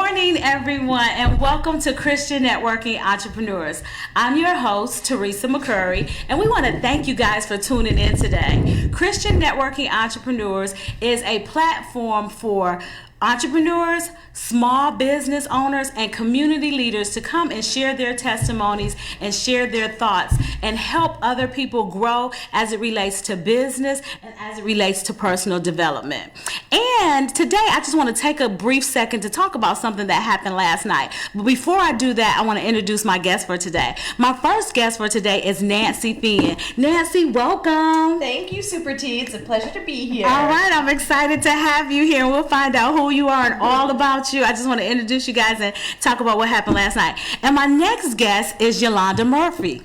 morning, everyone, and welcome to Christian Networking Entrepreneurs. I'm your host, Teresa McCurry, and we want to thank you guys for tuning in today. Christian Networking Entrepreneurs is a platform for entrepreneurs, small business owners, and community leaders to come and share their testimonies and share their thoughts and help other people grow as it relates to business and as it relates to personal development. And today I just want to take a brief second to talk about something that happened last night. But before I do that, I want to introduce my guest for today. My first guest for today is Nancy Finn. Nancy, welcome. Thank you, Super T. It's a pleasure to be here. All right, I'm excited to have you here, and we'll find out who you are and all about you. I just want to introduce you guys and talk about what happened last night. And my next guest is Yolanda Yolanda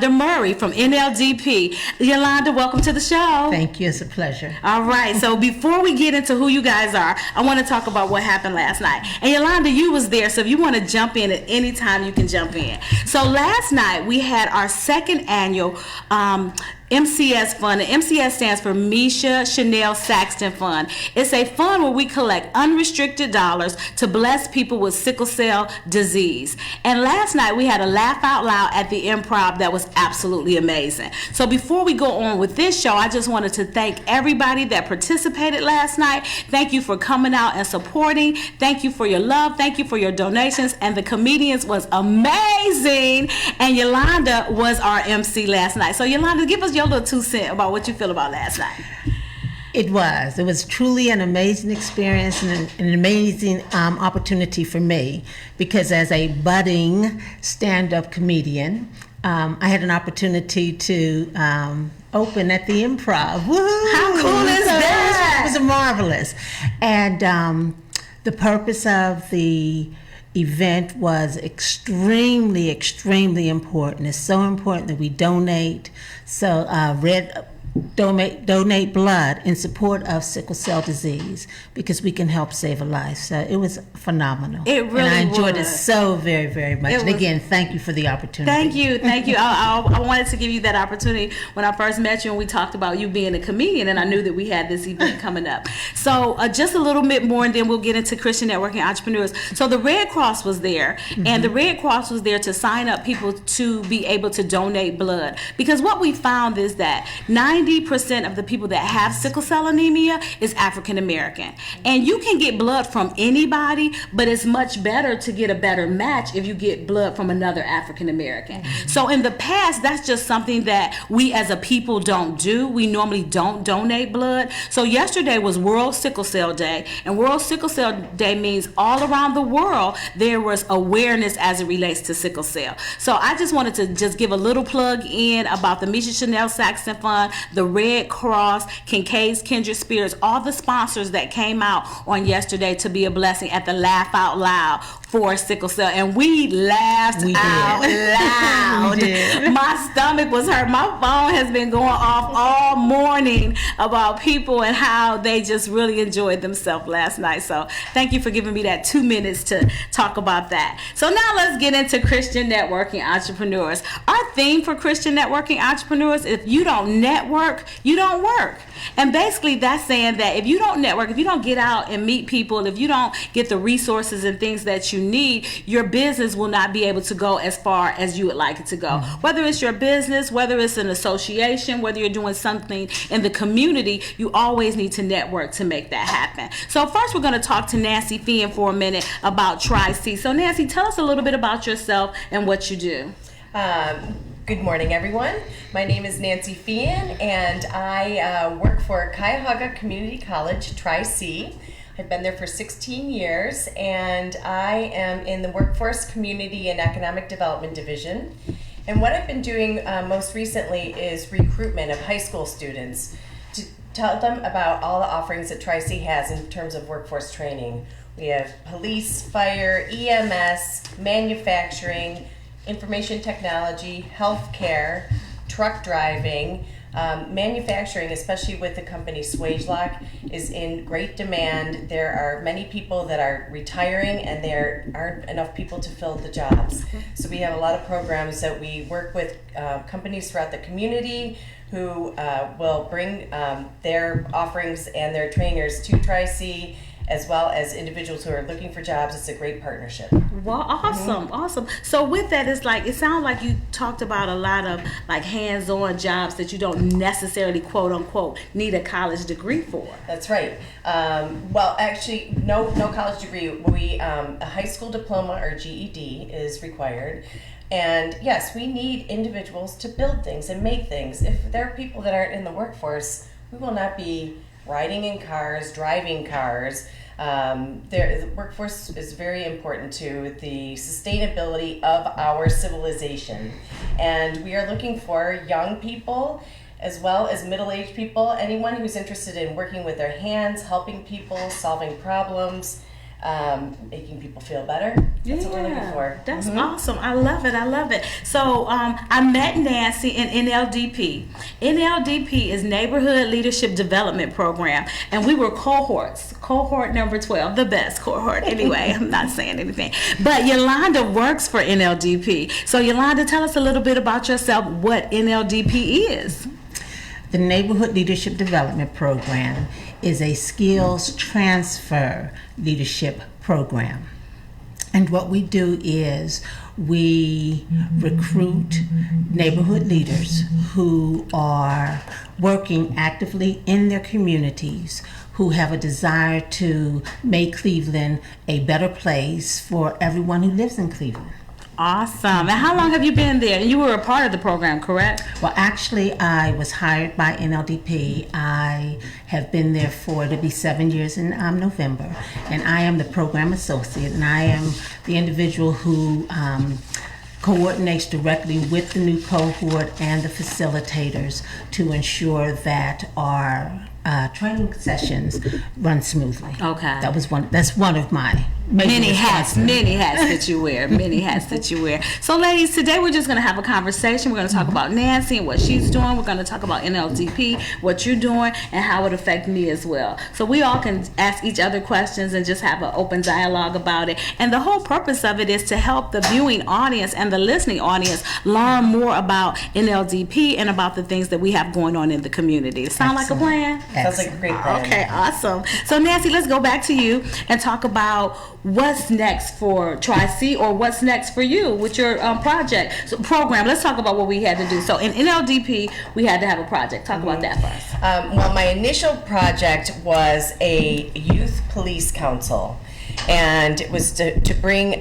Murray from NLDP. Yolanda, welcome to the show. Thank you. It's a pleasure. All right. So before we get into who you guys are, I want to talk about what happened last night. And Yolanda, you was there, so if you want to jump in at any time, you can jump in. So last night we had our second annual MCS Fund. And MCS stands for Misha Chanel Saxton Fund. It's a fund where we collect unrestricted dollars to bless people with sickle cell disease. And last night we had a laugh out loud at the Improv that was absolutely amazing. So before we go on with this show, I just wanted to thank everybody that participated last night. Thank you for coming out and supporting. Thank you for your love. Thank you for your donations. And the comedians was amazing. And Yolanda was our MC last night. So Yolanda, give us your little 2 cents about what you feel about last night. It was truly an amazing experience and an amazing opportunity for me, because as a budding stand-up comedian, I had an opportunity to open at the Improv. Woo-hoo! How cool is that? It was marvelous. And the purpose of the event was extremely, extremely important. It's so important that we donate. So donate blood in support of sickle cell disease, because we can help save a life. So it was phenomenal. It really was. And I enjoyed it so very, very much. And again, thank you for the opportunity. Thank you. I wanted to give you that opportunity when I first met you and we talked about you being a comedian, and I knew that we had this event coming up. So just a little bit more, and then we'll get into Christian Networking Entrepreneurs. So the Red Cross was there, and the Red Cross was there to sign up people to be able to donate blood, because what we found is that 90% of the people that have sickle cell anemia is African American. And you can get blood from anybody, but it's much better to get a better match if you get blood from another African American. So in the past, that's just something that we as a people don't do. We normally don't donate blood. So yesterday was World Sickle Cell Day, and World Sickle Cell Day means all around the world there was awareness as it relates to sickle cell. So I just wanted to just give a little plug in about the Misha Chanel Saxton Fund, the Red Cross, Kincaid's Kindred Spirits, all the sponsors that came out on yesterday to be a blessing at the Laugh Out Loud for sickle cell. And we laughed out loud. My stomach was hurt. My phone has been going off all morning about people and how they just really enjoyed themselves last night. So thank you for giving me that 2 minutes to talk about that. So now let's get into Christian Networking Entrepreneurs. Our theme for Christian Networking Entrepreneurs: if you don't network, you don't work. And basically that's saying that if you don't network, if you don't get out and meet people, if you don't get the resources and things that you need, your business will not be able to go as far as you would like it to go. Whether it's your business, whether it's an association, whether you're doing something in the community, you always need to network to make that happen. So first we're going to talk to Nancy Finn for a minute about Tri-C. So Nancy, tell us a little bit about yourself and what you do. Good morning, everyone. My name is Nancy Finn, and I work for Cuyahoga Community College, Tri-C. I've been there for 16 years, and I am in the Workforce, Community, and Economic Development Division. And what I've been doing most recently is recruitment of high school students to tell them about all the offerings that Tri-C has in terms of workforce training. We have police, fire, EMS, manufacturing, information technology, healthcare, truck driving. Manufacturing, especially with the company Swagelock, is in great demand. There are many people that are retiring, and there aren't enough people to fill the jobs. So we have a lot of programs that we work with companies throughout the community who will bring their offerings and their trainers to Tri-C, as well as individuals who are looking for jobs. It's a great partnership. Well, awesome. So with that, it sounds like you talked about a lot of like hands-on jobs that you don't necessarily, quote unquote, need a college degree for. That's right. Well, actually, no college degree. A high school diploma or GED is required. And yes, we need individuals to build things and make things. If there are people that aren't in the workforce, we will not be riding in cars, driving cars. The workforce is very important to the sustainability of our civilization. And we are looking for young people as well as middle-aged people, anyone who's interested in working with their hands, helping people, solving problems, making people feel better. That's what we're looking for. That's awesome. I love it. So I met Nancy in NLDP. NLDP is Neighborhood Leadership Development Program, and we were cohort number 12, the best cohort anyway. I'm not saying anything, but Yolanda works for NLDP. So Yolanda, tell us a little bit about yourself, what NLDP is. The Neighborhood Leadership Development Program is a skills transfer leadership program. And what we do is we recruit neighborhood leaders who are working actively in their communities, who have a desire to make Cleveland a better place for everyone who lives in Cleveland. Awesome. And how long have you been there? You were a part of the program, correct? Well, actually, I was hired by NLDP. I have been there it'll be 7 years in November, and I am the program associate, and I am the individual who coordinates directly with the new cohort and the facilitators to ensure that our training sessions run smoothly. Okay. That's one of my many hats that you wear. So ladies, today we're just going to have a conversation. We're going to talk about Nancy and what she's doing. We're going to talk about NLDP, what you're doing, and how it affects me as well. So we all can ask each other questions and just have an open dialogue about it. And the whole purpose of it is to help the viewing audience and the listening audience learn more about NLDP and about the things that we have going on in the community. Sound like a plan? Sounds like a great plan. Okay, awesome. So Nancy, let's go back to you and talk about what's next for Tri-C, or what's next for you with your program. Let's talk about what we had to do. So in NLDP, we had to have a project. Talk about that first. Well, my initial project was a youth police council, and it was to bring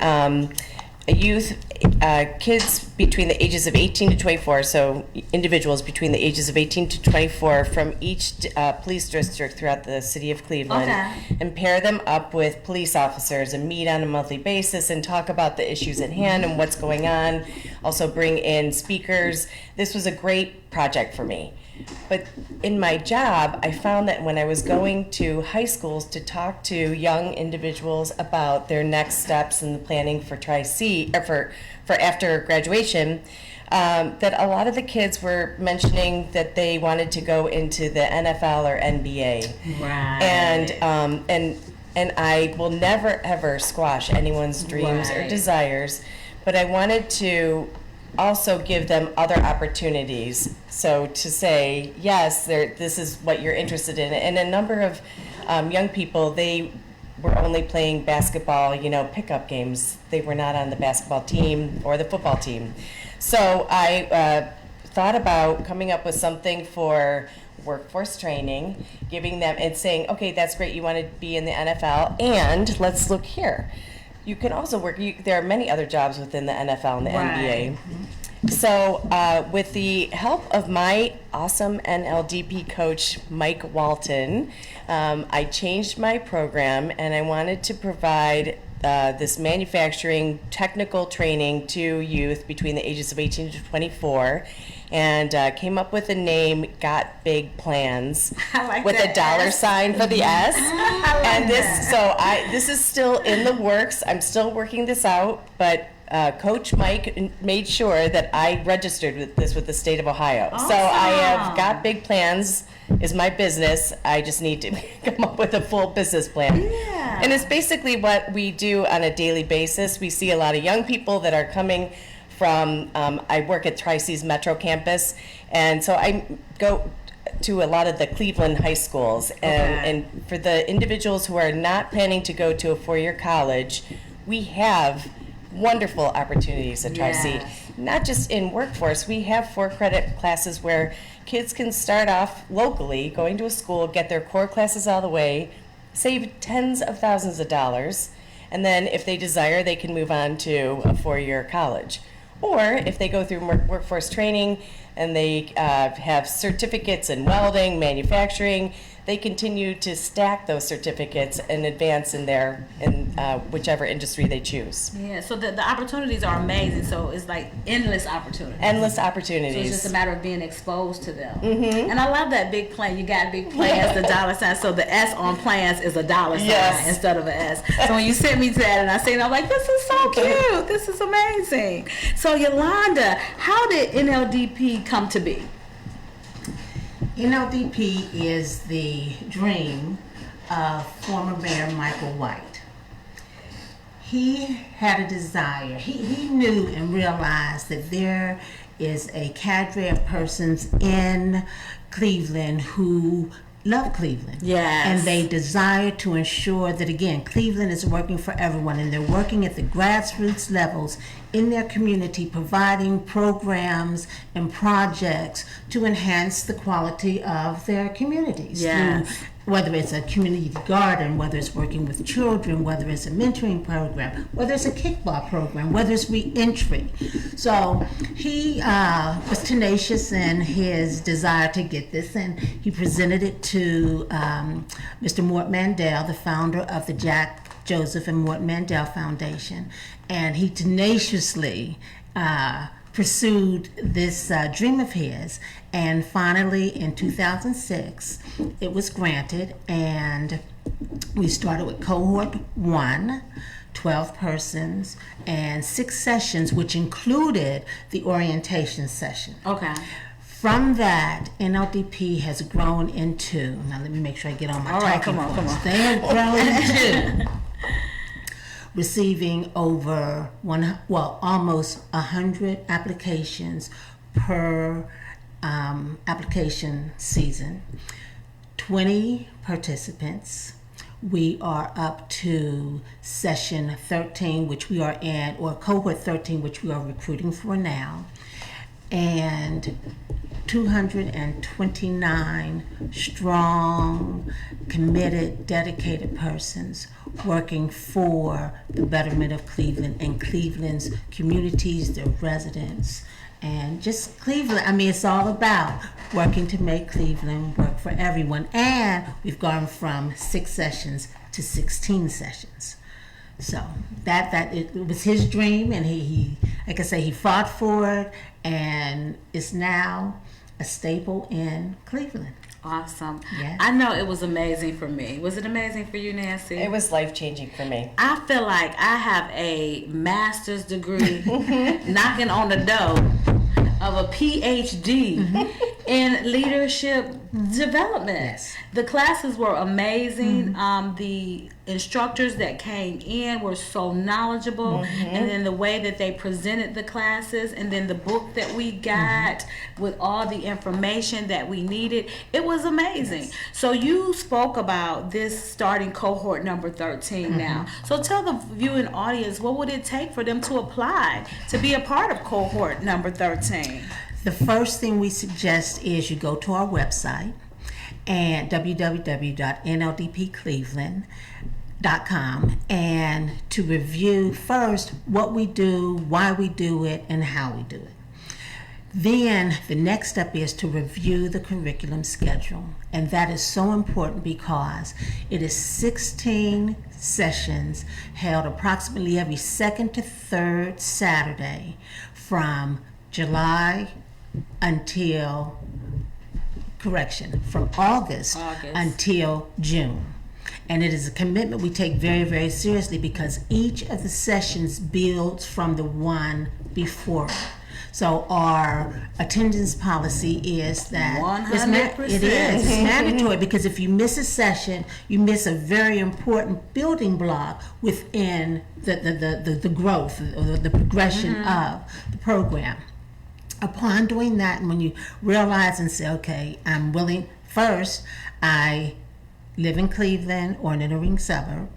kids between the ages of 18 to 24, so individuals between the ages of 18 to 24 from each police district throughout the city of Cleveland, and pair them up with police officers and meet on a monthly basis and talk about the issues at hand and what's going on. Also bring in speakers. This was a great project for me. But in my job, I found that when I was going to high schools to talk to young individuals about their next steps in the planning for Tri-C, or for after graduation, that a lot of the kids were mentioning that they wanted to go into the NFL or NBA. Right. And I will never ever squash anyone's dreams or desires, but I wanted to also give them other opportunities. So to say, yes, this is what you're interested in. And a number of young people, they were only playing basketball, pickup games. They were not on the basketball team or the football team. So I thought about coming up with something for workforce training, giving them and saying, okay, that's great, you want to be in the NFL, and let's look here. You can also work, there are many other jobs within the NFL and the NBA. So with the help of my awesome NLDP coach, Mike Walton, I changed my program, and I wanted to provide this manufacturing technical training to youth between the ages of 18 to 24, and came up with the name Got Big Plans with a dollar sign for the S. And this is still in the works. I'm still working this out, but Coach Mike made sure that I registered with the state of Ohio. Awesome. So I have Got Big Plans is my business. I just need to come up with a full business plan. Yeah. And it's basically what we do on a daily basis. We see a lot of young people that are coming from, I work at Tri-C's Metro campus, and so I go to a lot of the Cleveland high schools, and for the individuals who are not planning to go to a four-year college, we have wonderful opportunities at Tri-C. Yes. Not just in workforce, we have 4-credit classes where kids can start off locally, going to a school, get their core classes out of the way, save tens of thousands of dollars, and then if they desire, they can move on to a four-year college. Or if they go through workforce training and they have certificates in welding, manufacturing, they continue to stack those certificates and advance in whichever industry they choose. Yeah, so the opportunities are amazing. So it's like endless opportunities. Endless So opportunities. it's just a matter of being exposed to them. And I love that big plan. You got big plans, the dollar sign. So the S on plans is a dollar sign Yes. instead of an S. So when you sent me to that and I seen it, I'm like, this is so cute. This is amazing. So Yolanda, how did NLDP come to be? NLDP is the dream of former Mayor Michael White. He had a desire. He knew and realized that there is a cadre of persons in Cleveland who love Cleveland. Yes. And they desire to ensure that, again, Cleveland is working for everyone, and they're working at the grassroots levels in their community, providing programs and projects to enhance the quality of their communities. Yes. Through, whether it's a community garden, whether it's working with children, whether it's a mentoring program, whether it's a kickball program, whether it's reentry. So he was tenacious in his desire to get this, and he presented it to Mr. Mort Mandel, the founder of the Jack Joseph and Mort Mandel Foundation, and he tenaciously pursued this dream of his, and finally in 2006 it was granted, and we started with cohort 1, 12 persons, and 6 sessions, which included the orientation session. Okay. From that, NLDP has grown into, now let me make sure I get on my All right, talking come on. points. They have grown into receiving over almost 100 applications per application season, 20 participants. We are up to session 13, which we are in, or cohort 13, which we are recruiting for now, and 229 strong, committed, dedicated persons working for the betterment of Cleveland and Cleveland's communities, their residents, and just Cleveland. I mean, it's all about working to make Cleveland work for everyone. And we've gone from 6 sessions to 16 sessions. So that it was his dream, and he like I say, he fought for it, and it's now a staple in Cleveland. Awesome. Yeah. I know it was amazing for me. Was it amazing for you, Nancy? It was life-changing for me. I feel like I have a master's degree knocking on the door of a PhD in leadership development. Yes. The classes were amazing. The instructors that came in were so knowledgeable, and then the way that they presented the classes, and then the book that we got with all the information that we needed, it was amazing. So you spoke about this starting cohort number 13 now. So tell the viewing audience, what would it take for them to apply to be a part of cohort number 13? The first thing we suggest is you go to our website and www.nldpcleveland.com, and to review first what we do, why we do it, and how we do it. Then the next step is to review the curriculum schedule, and that is so important because it is 16 sessions held approximately every second to third Saturday from July until, from August until June. And it is a commitment we take very, very seriously because each of the sessions builds from the one before it. So our attendance policy is that 100%. It is. It's mandatory because if you miss a session, you miss a very important building block within the growth or the progression of the program. Upon doing that, and when you realize and say, okay, I'm willing, first, I live in Cleveland or in an inner suburb.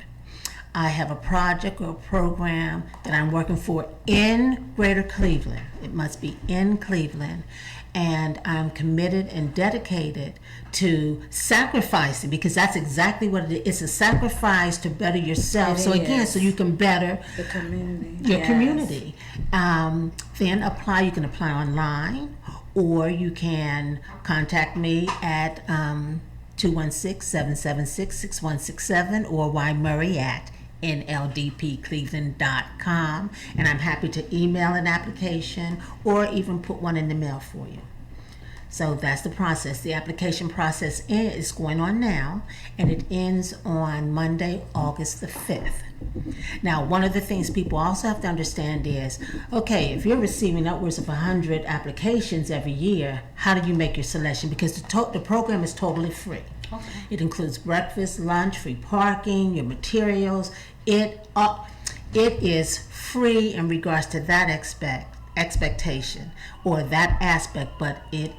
I have a project or a program that I'm working for in Greater Cleveland. It must be in Cleveland. And I'm committed and dedicated to sacrificing, because that's exactly what it is. It's a sacrifice to better yourself. So again, so you can better the community. your community. Then apply. You can apply online, or you can contact me at 216-776-6167 or ymurray at NLDPcleveland.com, and I'm happy to email an application or even put one in the mail for you. So that's the process. The application process is going on now, and it ends on Monday, August the 5th. Now, one of the things people also have to understand is, okay, if you're receiving upwards of 100 applications every year, how do you make your selection? Because the program is totally free. Okay. It includes breakfast, lunch, free parking, your materials. It is free in regards to that expectation or that aspect, but it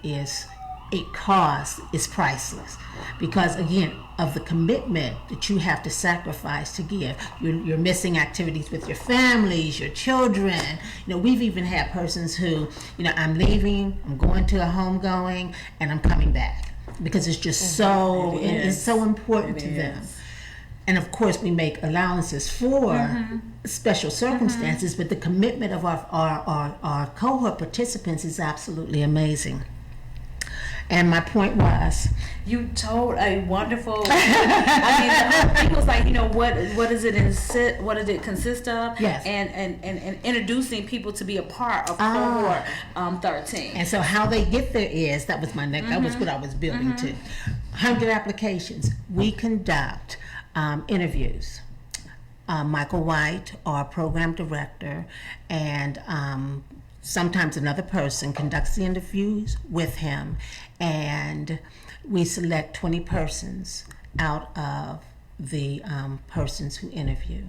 costs is priceless, because again of the commitment that you have to sacrifice to give. You're missing activities with your families, your children. We've even had persons who, I'm leaving, I'm going to a homegoing, and I'm coming back, because it's just it's so important to them. And of course, we make allowances for special circumstances, but the commitment of our cohort participants is absolutely amazing. And my point was, you told a wonderful. I mean, the whole thing was like, what does it consist of? Yes. And introducing people to be a part of cohort 13. And so how they get there is, that was my next. That was what I was building to. 100 applications. We conduct interviews. Michael White, our program director, and sometimes another person conducts the interviews with him, and we select 20 persons out of the persons who interview.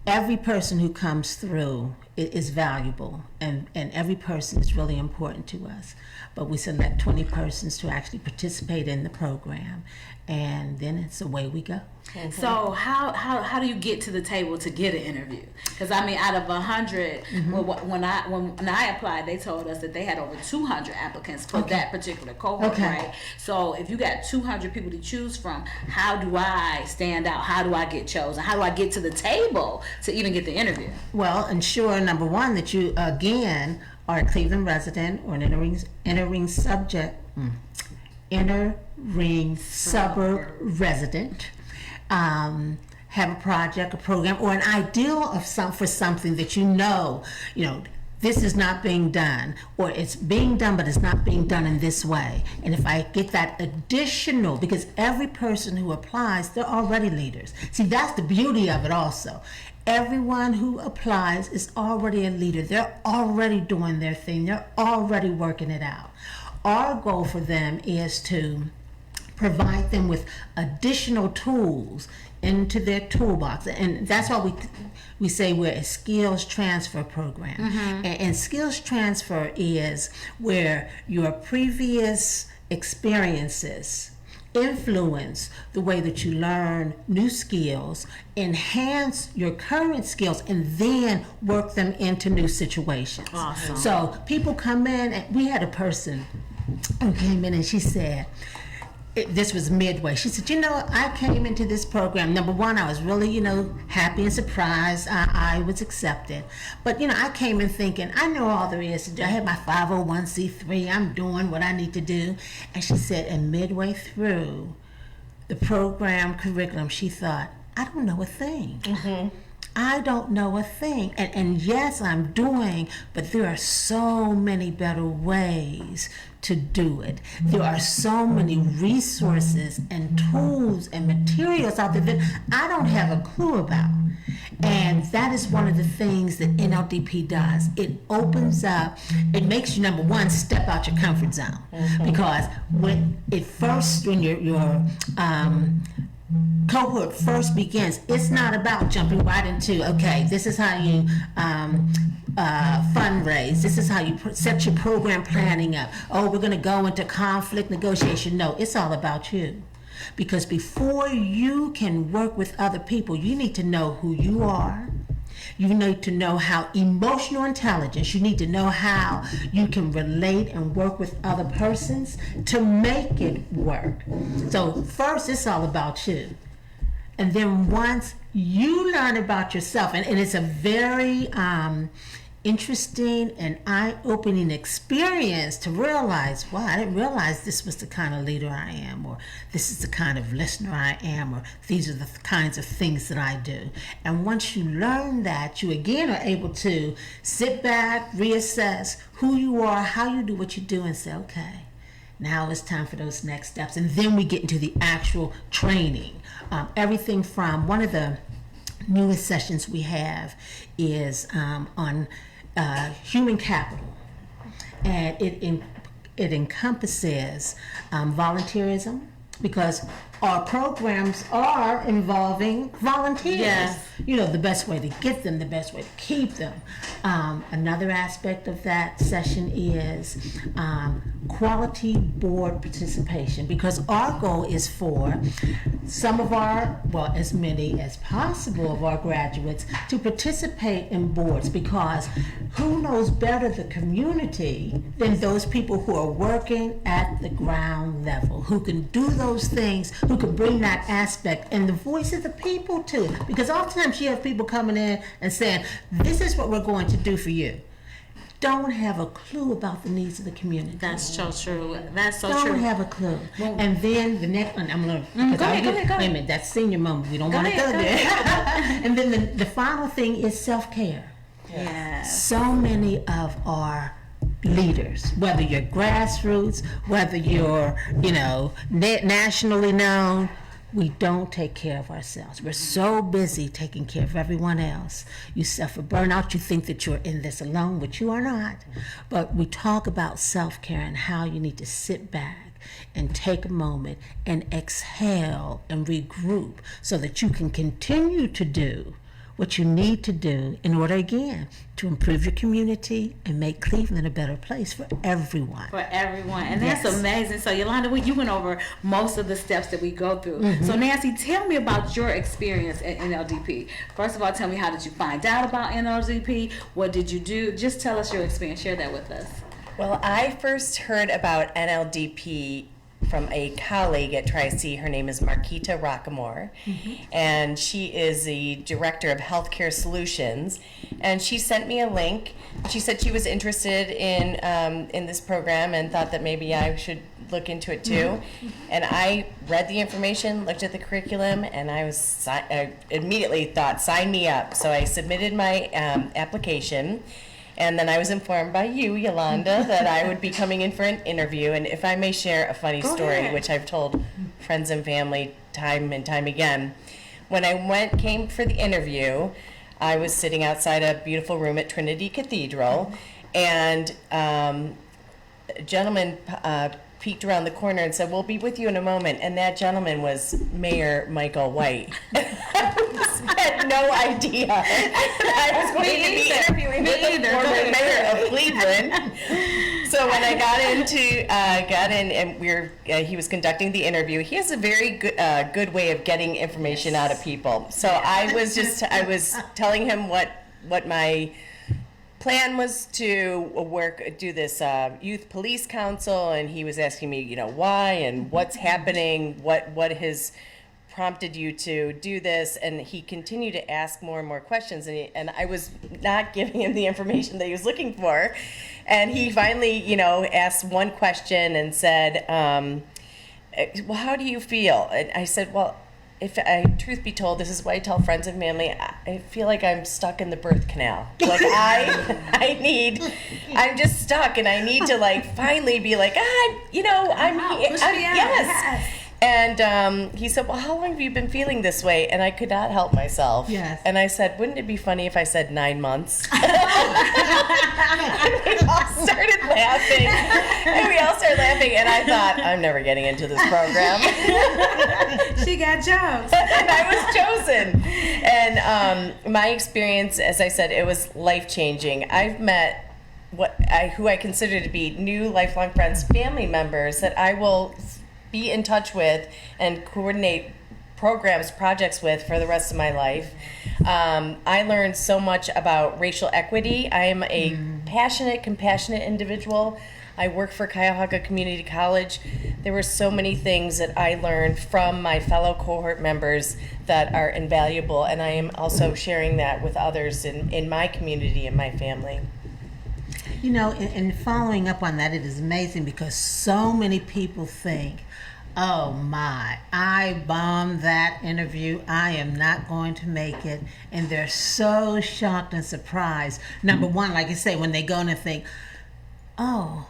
Every person who comes through is valuable, and every person is really important to us. But we select 20 persons to actually participate in the program, and then it's away we go. So how do you get to the table to get an interview? Because I mean, out of 100, when I applied, they told us that they had over 200 applicants for that particular cohort, right? So if you got 200 people to choose from, how do I stand out? How do I get chosen? How do I get to the table to even get the interview? Well, ensure, number one, that you again are a Cleveland resident or an inner ring suburb resident. Have a project, a program, or an ideal of for something that this is not being done, or it's being done but it's not being done in this way. And if I get that additional, because every person who applies, they're already leaders. See, that's the beauty of it also. Everyone who applies is already a leader. They're already doing their thing. They're already working it out. Our goal for them is to provide them with additional tools into their toolbox, and that's why we say we're a skills transfer program. And skills transfer is where your previous experiences influence the way that you learn new skills, enhance your current skills, and then work them into new situations. Awesome. So people come in, and we had a person who came in and she said, this was midway. She said, I came into this program. Number one, I was really, happy and surprised I was accepted. But, I came in thinking, I know all there is to do. I had my 501c3. I'm doing what I need to do. And she said, and midway through the program curriculum, she thought, I don't know a thing. I don't know a thing. And yes, I'm doing, but there are so many better ways to do it. There are so many resources and tools and materials out there that I don't have a clue about. And that is one of the things that NLDP does. It opens up, it makes you, number one, step out your comfort zone. Because when you're cohort first begins, it's not about jumping right into, okay, this is how you fundraise, this is how you set your program planning up. Oh, we're going to go into conflict negotiation. No, it's all about you. Because before you can work with other people, you need to know who you are. You need to know how emotional intelligence, you need to know how you can relate and work with other persons to make it work. So first, it's all about you. And then once you learn about yourself, and it's a very interesting and eye-opening experience to realize, wow, I didn't realize this was the kind of leader I am, or this is the kind of listener I am, or these are the kinds of things that I do. And once you learn that, you again are able to sit back, reassess who you are, how you do what you do, and say, okay, now it's time for those next steps. And then we get into the actual training. Everything from one of the newest sessions we have is on human capital, and it encompasses volunteerism, because our programs are involving volunteers. Yes. You know, the best way to get them, the best way to keep them. Another aspect of that session is quality board participation, because our goal is for some of our, well, as many as possible of our graduates to participate in boards, because who knows better the community than those people who are working at the ground level, who can do those things, who can bring that aspect and the voice of the people too. Because oftentimes you have people coming in and saying, this is what we're going to do for you. Don't have a clue about the needs of the community. That's so true. That's so Don't true. have a clue. Well, And then the next one, I'm going to, go ahead, go ahead. wait a minute, that's senior moment. We don't Go want to go ahead, go there. And then the final thing is self-care. Yes. So many of our leaders, whether you're grassroots, whether you're, nationally known, we don't take care of ourselves. We're so busy taking care of everyone else. You suffer burnout. You think that you're in this alone, which you are not. But we talk about self-care and how you need to sit back and take a moment and exhale and regroup so that you can continue to do what you need to do in order, again, to improve your community and make Cleveland a better place for everyone. For everyone. And that's Yes. amazing. So, Yolanda, you went over most of the steps that we go through. Mm-hmm. So, Nancy, tell me about your experience at NLDP. First of all, tell me, how did you find out about NLDP? What did you do? Just tell us your experience. Share that with us. Well, I first heard about NLDP from a colleague at Tri-C. Her name is Marquita Rockamore, and she is the Director of Healthcare Solutions. And she sent me a link. She said she was interested in this program and thought that maybe I should look into it too. And I read the information, looked at the curriculum, and I immediately thought, sign me up. So I submitted my application. And then I was informed by you, Yolanda, that I would be coming in for an interview. And if I may share a funny Go story, ahead. which I've told friends and family time and time again. When I came for the interview, I was sitting outside a beautiful room at Trinity Cathedral, and a gentleman peeked around the corner and said, "We'll be with you in a moment." And that gentleman was Mayor Michael White. I had no idea that I was going to be interviewing with the former mayor of Cleveland. So when I got in, and he was conducting the interview. He has a very good way of getting information out of people. So I was telling him what my plan was to do this youth police council, and he was asking me, why and what's happening, what has prompted you to do this, and he continued to ask more and more questions, and I was not giving him the information that he was looking for, and he finally, asked one question and said, well, how do you feel? And I said, well, truth be told, this is what I tell friends and family. I feel like I'm stuck in the birth canal. Like I'm just stuck, and I need to finally be like, I'm Push me out. yes. And he said, well, how long have you been feeling this way? And I could not help myself. Yes. And I said, wouldn't it be funny if I said 9 months? And we all started laughing. And I thought, I'm never getting into this program. She got jokes. And I was chosen. And my experience, as I said, it was life-changing. I've met who I consider to be new lifelong friends, family members that I will be in touch with and coordinate projects with for the rest of my life. I learned so much about racial equity. I am a passionate, compassionate individual. I work for Cuyahoga Community College. There were so many things that I learned from my fellow cohort members that are invaluable, and I am also sharing that with others in my community and my family. You know, in following up on that, it is amazing because so many people think, oh my, I bombed that interview. I am not going to make it. And they're so shocked and surprised. Number one, like you say, when they go in and think, oh,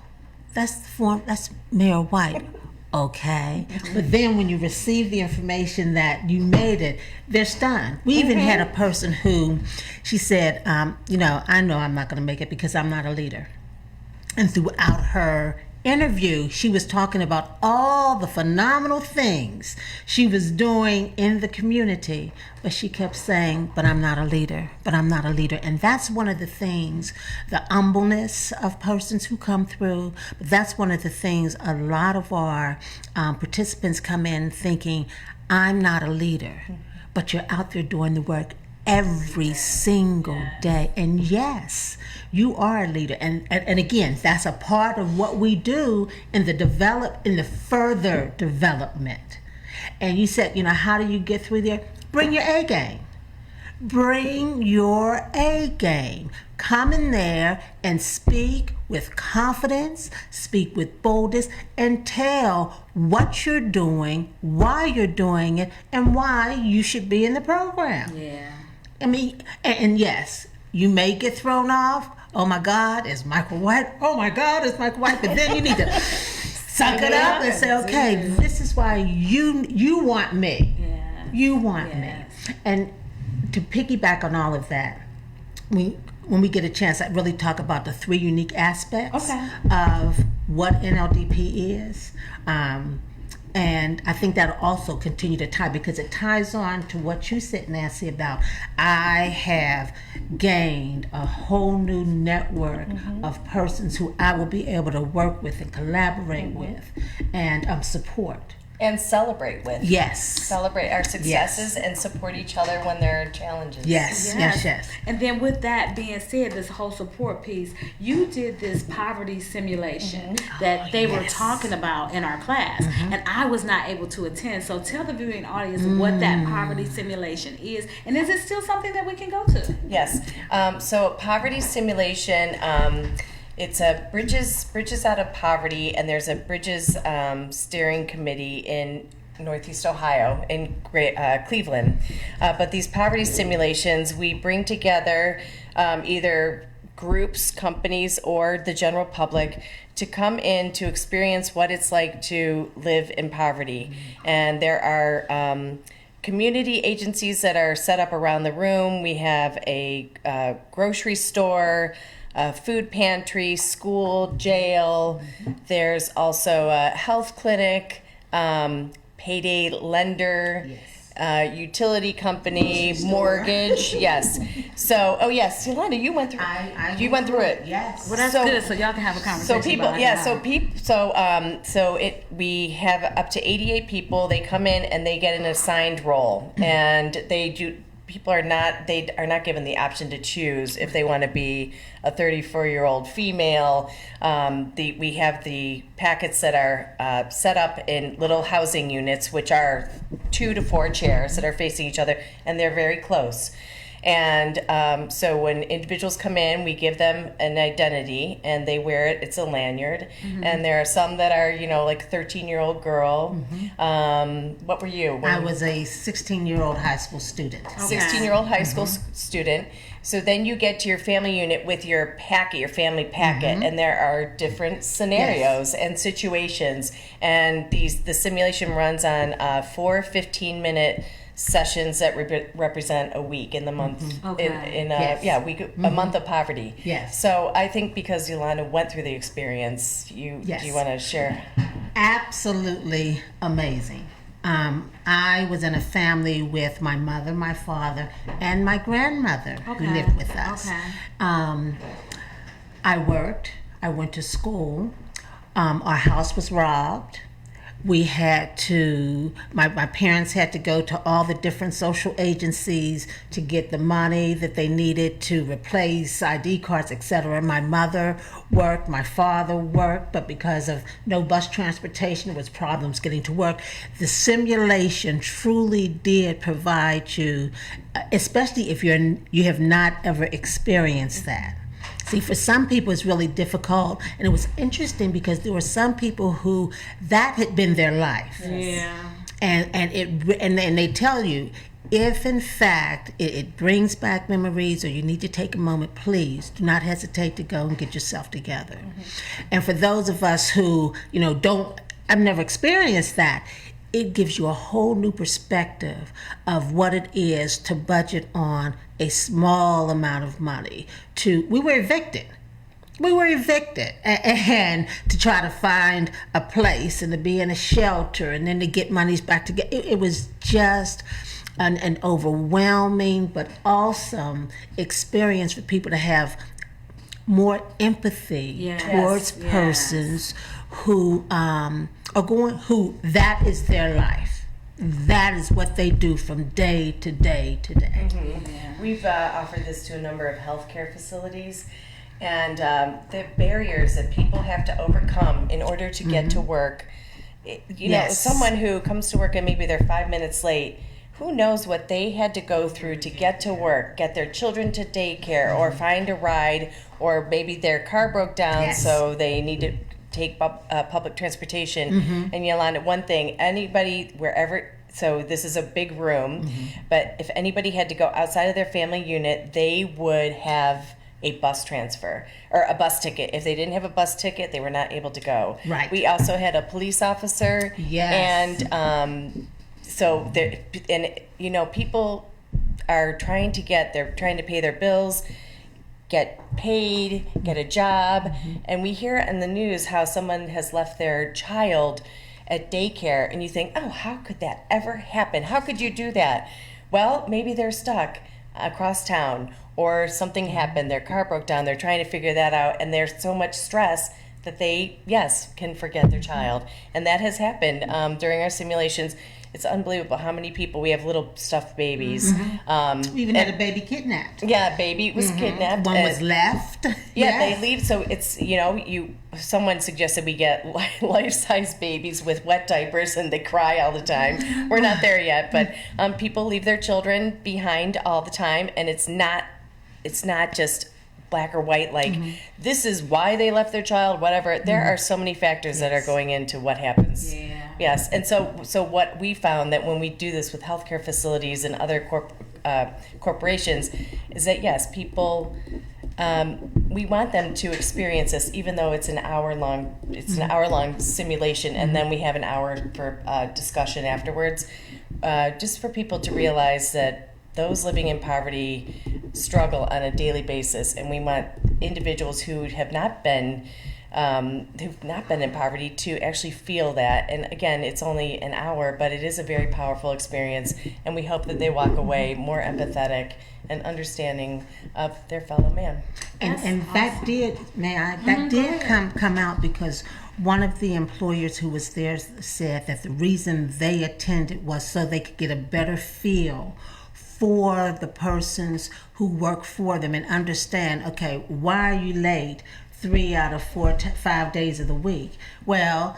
that's Mayor White. Okay. But then when you receive the information that you made it, they're stunned. We even had a person who, she said, I know I'm not going to make it because I'm not a leader. And throughout her interview, she was talking about all the phenomenal things she was doing in the community, but she kept saying, but I'm not a leader, but I'm not a leader. And that's one of the things, the humbleness of persons who come through, but that's one of the things a lot of our participants come in thinking, I'm not a leader, but you're out there doing the work every single day. And yes, you are a leader. And again, that's a part of what we do in the further development. And you said, how do you get through there? Bring your A game. Bring your A game. Come in there and speak with confidence, speak with boldness, and tell what you're doing, why you're doing it, and why you should be in the program. Yeah. I mean, and yes, you may get thrown off. Oh my God, it's Michael White. Oh my God, it's Michael White. But then you need to suck it up and say, okay, this is why you want me. Yeah. You want me. And to piggyback on all of that, when we get a chance, I really talk about the 3 unique aspects of what NLDP is. And I think that'll also continue to tie, because it ties on to what you said, Nancy, about I have gained a whole new network of persons who I will be able to work with and collaborate with and support. And celebrate with. Yes. Celebrate our successes and support each other when there are challenges. Yes. And then with that being said, this whole support piece, you did this poverty simulation that they were talking about in our class, and I was not able to attend. So tell the viewing audience what that poverty simulation is, and is it still something that we can go to? Yes. So poverty simulation, it's a Bridges Out of Poverty, and there's a Bridges steering committee in Northeast Ohio, in Cleveland. But these poverty simulations, we bring together either groups, companies, or the general public to come in to experience what it's like to live in poverty. And there are community agencies that are set up around the room. We have a grocery store, a food pantry, school, jail. There's also a health clinic, payday lender, utility company, mortgage. Yes. So, Yolanda, you went through. You went through it. Yes. Well, that's good. So y'all can have a conversation. We have up to 88 people. They come in and they get an assigned role, and they do. People are not given the option to choose if they want to be a 34-year-old female. We have the packets that are set up in little housing units, which are 2 to 4 chairs that are facing each other, and they're very close. And so when individuals come in, we give them an identity and they wear it. It's a lanyard. And there are some that are, like a 13-year-old girl. What were you? I was a 16-year-old high school student. 16-year-old high school student. So then you get to your family unit with your packet, your family packet, and there are different scenarios and situations. And the simulation runs on 4 15-minute sessions that represent a week in the month. A month of poverty. Yes. So I think because Yolanda went through the experience, do you want to share? Absolutely amazing. I was in a family with my mother, my father, and my grandmother who lived with us. I worked. I went to school. Our house was robbed. We had to, my parents had to go to all the different social agencies to get the money that they needed to replace ID cards, etc. My mother worked, my father worked, but because of no bus transportation, there was problems getting to work. The simulation truly did provide you, especially if you have not ever experienced that. See, for some people it's really difficult, and it was interesting because there were some people who that had been their life. Yeah. And they tell you, if in fact it brings back memories or you need to take a moment, please do not hesitate to go and get yourself together. And for those of us who, I've never experienced that, it gives you a whole new perspective of what it is to budget on a small amount of money. We were evicted, and to try to find a place and to be in a shelter and then to get monies back together. It was just an overwhelming but awesome experience for people to have more empathy towards persons who that is their life. That is what they do from day to day to day. We've offered this to a number of healthcare facilities, and the barriers that people have to overcome in order to get to work. Someone who comes to work and maybe they're 5 minutes late, who knows what they had to go through to get to work, get their children to daycare, or find a ride, or maybe their car broke down, so they need to take public transportation. And Yolanda, one thing, anybody, wherever, so this is a big room, but if anybody had to go outside of their family unit, they would have a bus transfer or a bus ticket. If they didn't have a bus ticket, they were not able to go. Right. We also had a police officer. Yes. And so there, and people are trying to pay their bills, get paid, get a job, and we hear in the news how someone has left their child at daycare, and you think, oh, how could that ever happen? How could you do that? Well, maybe they're stuck across town, or something happened, their car broke down, they're trying to figure that out, and there's so much stress that they, can forget their child. And that has happened during our simulations. It's unbelievable how many people, we have little stuffed babies. We even had a baby kidnapped. Yeah, baby was kidnapped. One was left. They leave. So it's, someone suggested we get life-size babies with wet diapers and they cry all the time. We're not there yet, but people leave their children behind all the time, and it's not just black or white, like this is why they left their child, whatever. There are so many factors that are going into what happens. Yes, and so what we found that when we do this with healthcare facilities and other corporations is that yes, people, we want them to experience this, even though it's an hour-long simulation, and then we have an hour for discussion afterwards, just for people to realize that those living in poverty struggle on a daily basis, and we want individuals who have not been in poverty to actually feel that. And again, it's only an hour, but it is a very powerful experience, and we hope that they walk away more empathetic and understanding of their fellow man. And that did come out because one of the employers who was there said that the reason they attended was so they could get a better feel for the persons who work for them and understand, okay, why are you late 3 out of 5 days of the week? Well,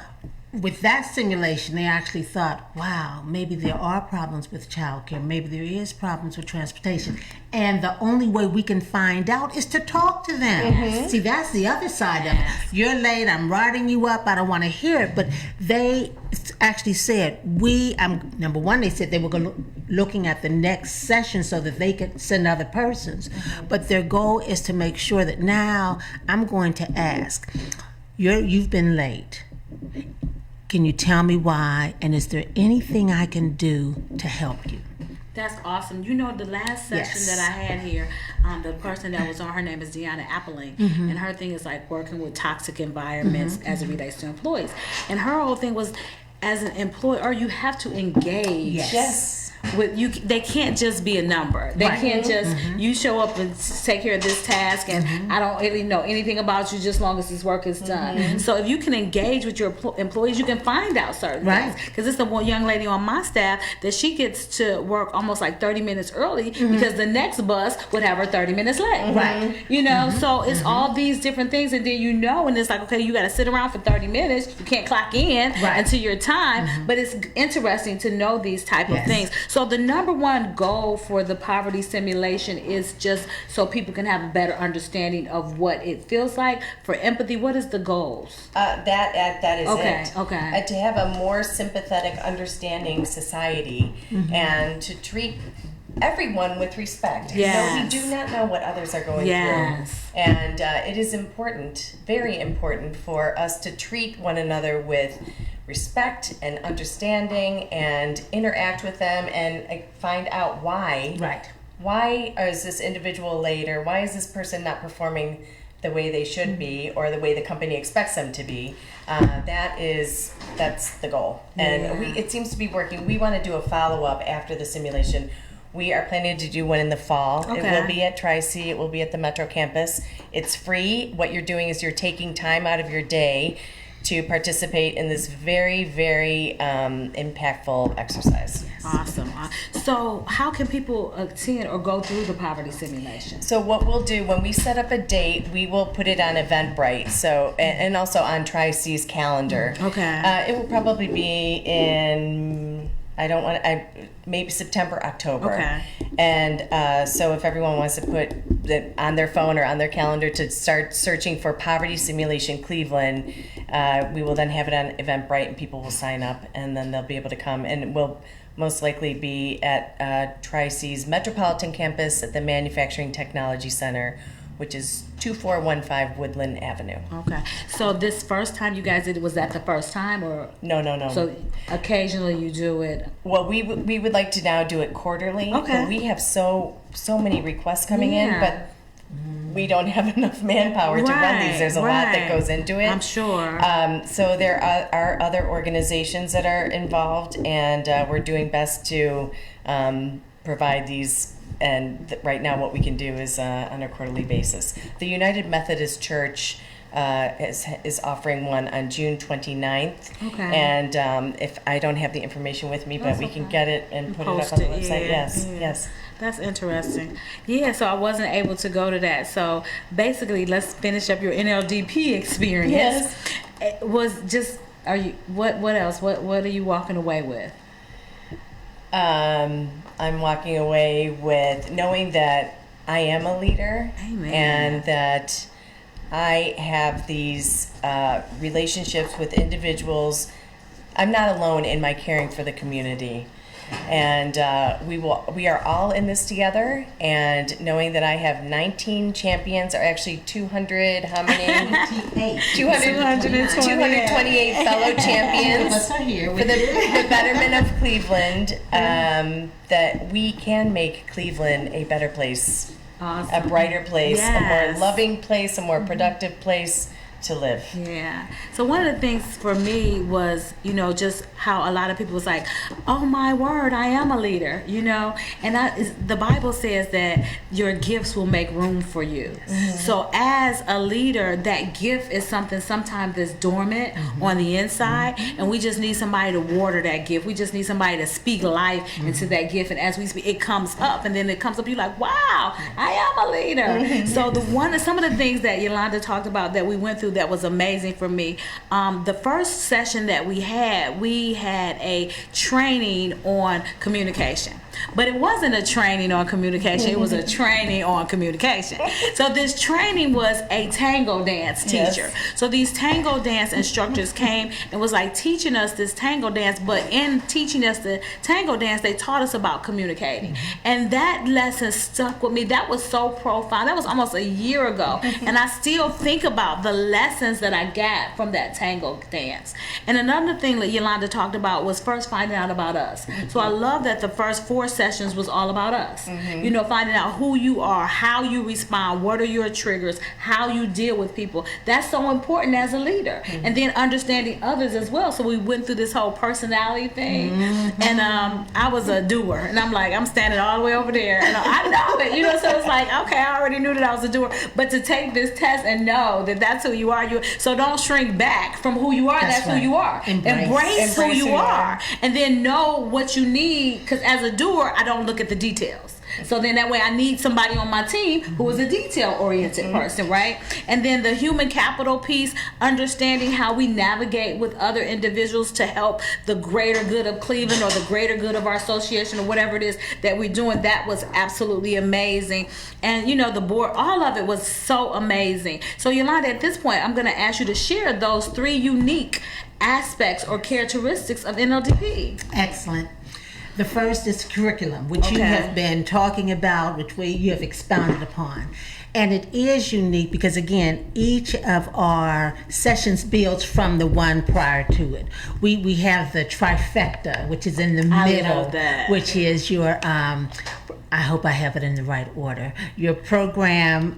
with that simulation, they actually thought, wow, maybe there are problems with childcare, maybe there is problems with transportation, and the only way we can find out is to talk to them. See, that's the other side of it. You're late, I'm writing you up, I don't want to hear it, but they actually said, number one, they said they were looking at the next session so that they could send other persons, but their goal is to make sure that now I'm going to ask, you've been late. Can you tell me why? And is there anything I can do to help you? That's awesome. You know, the last session that I had here, the person that was on, her name is Deanna Appling, and her thing is like working with toxic environments as it relates to employees. And her whole thing was, as an employer, you have to engage. Yes. With you, they can't just be a number. They can't just you show up and take care of this task, and I don't really know anything about you just long as this work is done. So if you can engage with your employees, you can find out certain things. Because it's the one young lady on my staff that she gets to work almost like 30 minutes early because the next bus would have her 30 minutes late. You know, so it's all these different things, and then and it's like, okay, you got to sit around for 30 minutes. You can't clock in until your time. But it's interesting to know these type of things. So the number one goal for the poverty simulation is just so people can have a better understanding of what it feels like. For empathy, what is the goals? That is it. Okay. To have a more sympathetic, understanding society and to treat everyone with respect. Yes. We do not know what others are going through. And it is important, very important, for us to treat one another with respect and understanding and interact with them and find out why. Why is this individual late, or why is this person not performing the way they should be or the way the company expects them to be? That's the goal. And it seems to be working. We want to do a follow-up after the simulation. We are planning to do one in the fall. It will be at Tri-C. It will be at the Metro campus. It's free. What you're doing is you're taking time out of your day to participate in this very, very impactful exercise. Awesome. So how can people attend or go through the poverty simulation? So what we'll do, when we set up a date, we will put it on Eventbrite, so and also on Tri-C's calendar. It will probably be in, maybe September, October. And so if everyone wants to put it on their phone or on their calendar to start searching for Poverty Simulation Cleveland, we will then have it on Eventbrite, and people will sign up, and then they'll be able to come. And it will most likely be at Tri-C's Metropolitan Campus at the Manufacturing Technology Center, which is 2415 Woodland Avenue. So this first time you guys did it, was that the first time, or? No. So occasionally you do it? Well, we would like to now do it quarterly. But we have so many requests coming in, but we don't have enough manpower to run these. There's a lot that goes into it. I'm sure. So there are other organizations that are involved, and we're doing best to provide these. And right now what we can do is on a quarterly basis. The United Methodist Church is offering one on June 29th. And if I don't have the information with me, but we can get it and put it up on the website. Yes. That's interesting. So I wasn't able to go to that. So basically, let's finish up your NLDP experience. It was just, what else? What are you walking away with? I'm walking away with knowing that I am a leader. Amen. And that I have these relationships with individuals. I'm not alone in my caring for the community. And we are all in this together, and knowing that I have 19 champions, or actually 200, how many? 228 fellow champions for the betterment of Cleveland, that we can make Cleveland a better place, a brighter place, a more loving place, a more productive place to live. So one of the things for me was, just how a lot of people was like, oh my word, I am a leader, and the Bible says that your gifts will make room for you. So as a leader, that gift is something sometimes that's dormant on the inside, and we just need somebody to water that gift. We just need somebody to speak life into that gift, and as we speak, it comes up, and then it comes up, you're like, wow, I am a leader. So some of the things that Yolanda talked about that we went through through that was amazing for me. The first session that we had a training on communication. But it wasn't a training on communication, it was a training on communication. So this training was a tango dance teacher. Yes. So these tango dance instructors came and was like teaching us this tango dance, but in teaching us the tango dance, they taught us about communicating. And that lesson stuck with me. That was so profound. That was almost a year ago. And I still think about the lessons that I got from that tango dance. And another thing that Yolanda talked about was first finding out about us. So I love that the first 4 sessions was all about us. You know, finding out who you are, how you respond, what are your triggers, how you deal with people. That's so important as a leader. And then understanding others as well. So we went through this whole personality thing. And I was a doer. And I'm standing all the way over there. And I know it, you know, so it's like, okay, I already knew that I was a doer. But to take this test and know that that's who you are, so don't shrink back from who you are. That's right. who you are. Embrace who you are. And then know what you need, because as a doer, I don't look at the details. So then that way I need somebody on my team who is a detail-oriented person, right? And then the human capital piece, understanding how we navigate with other individuals to help the greater good of Cleveland or the greater good of our association or whatever it is that we're doing, that was absolutely amazing. And, you know, the board, all of it was so amazing. So, Yolanda, at this point, I'm going to ask you to share those 3 unique aspects or characteristics of NLDP. Excellent. The first is curriculum, which you have been talking about, which you have expounded upon. And it is unique because, again, each of our sessions builds from the one prior to it. We have the trifecta, which is in the middle, which is your, I hope I have it in the right order, your program